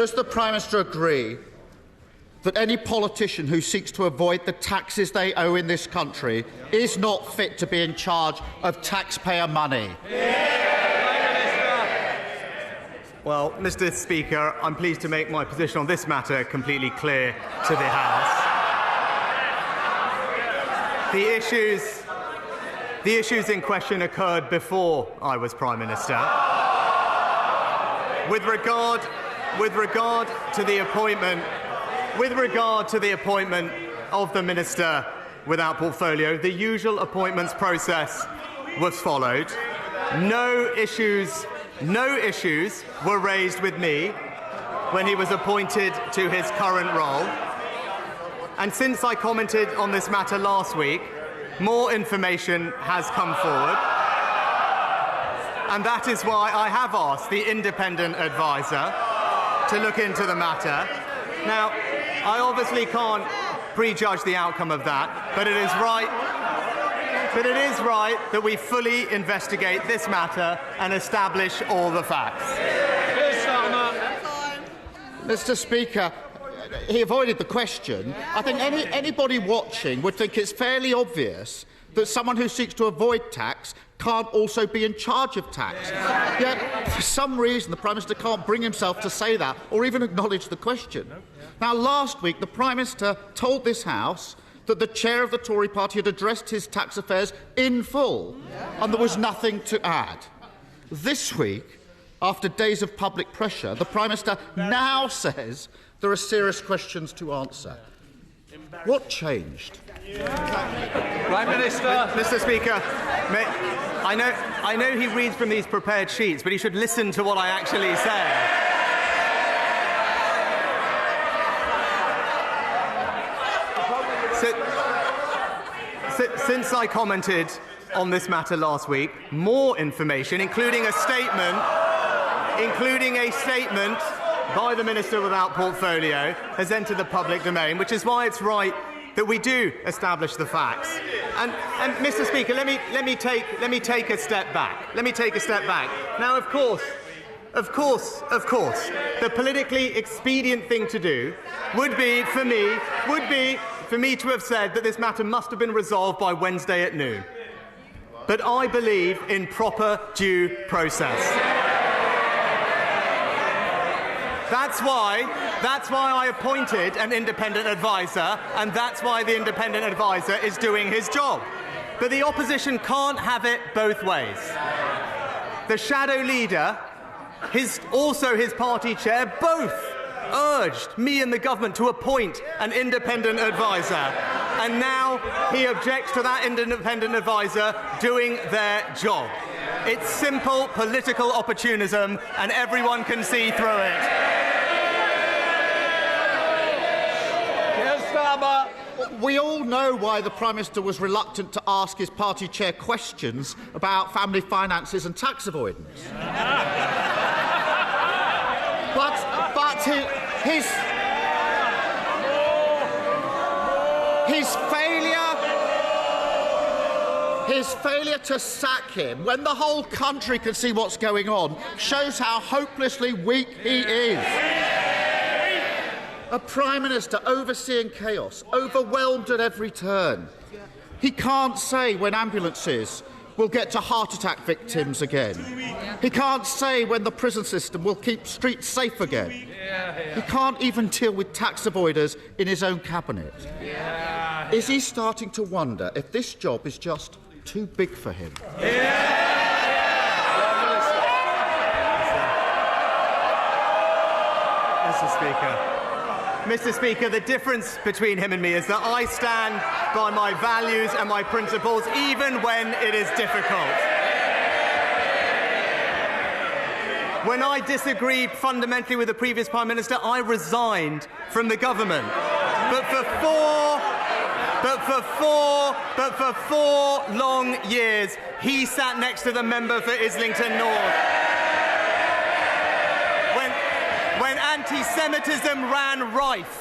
Does the Prime Minister agree that any politician who seeks to avoid the taxes they owe in this country is not fit to be in charge of taxpayer money? Well, Mr. Speaker, I'm pleased to make my position on this matter completely clear to the House. The issues in question occurred before I was Prime Minister. With regard to the appointment of the Minister without portfolio, the usual appointments process was followed. No issues were raised with me when he was appointed to his current role. And since I commented on this matter last week, more information has come forward. And that is why I have asked the independent adviser to look into the matter. Now, I obviously can't prejudge the outcome of that, but it is right that we fully investigate this matter and establish all the facts. Mr. Speaker, he avoided the question. I think anybody watching would think it's fairly obvious that someone who seeks to avoid tax can't also be in charge of tax. Yet, for some reason, the Prime Minister can't bring himself to say that or even acknowledge the question. Now, last week, the Prime Minister told this House that the chair of the Tory party had addressed his tax affairs in full and there was nothing to add. This week, after days of public pressure, the Prime Minister now says there are serious questions to answer. What changed? Prime Minister. Mr. Speaker, I know he reads from these prepared sheets, but he should listen to what I actually say. Since I commented on this matter last week, more information, including a statement by the Minister without portfolio, has entered the public domain, which is why it's right that we do establish the facts. And Mr. Speaker, let me take a step back. Now, of course, the politically expedient thing to do would be for me to have said that this matter must have been resolved by Wednesday at noon. But I believe in proper due process. That's why I appointed an independent adviser, and that's why the independent adviser is doing his job. But the opposition can't have it both ways. The shadow leader, also his party chair, both urged me and the government to appoint an independent adviser. And now he objects to that independent adviser doing their job. It's simple political opportunism, and everyone can see through it. We all know why the Prime Minister was reluctant to ask his party chair questions about family finances and tax avoidance. But his failure to sack him when the whole country can see what's going on shows how hopelessly weak he is. A Prime Minister overseeing chaos, overwhelmed at every turn. He can't say when ambulances will get to heart attack victims again. He can't say when the prison system will keep streets safe again. He can't even deal with tax avoiders in his own cabinet. Is he starting to wonder if this job is just too big for him? Mr. Speaker, the difference between him and me is that I stand by my values and my principles even when it is difficult. When I disagreed fundamentally with the previous Prime Minister, I resigned from the government. But for four long years, he sat next to the member for Islington North. When anti-Semitism ran rife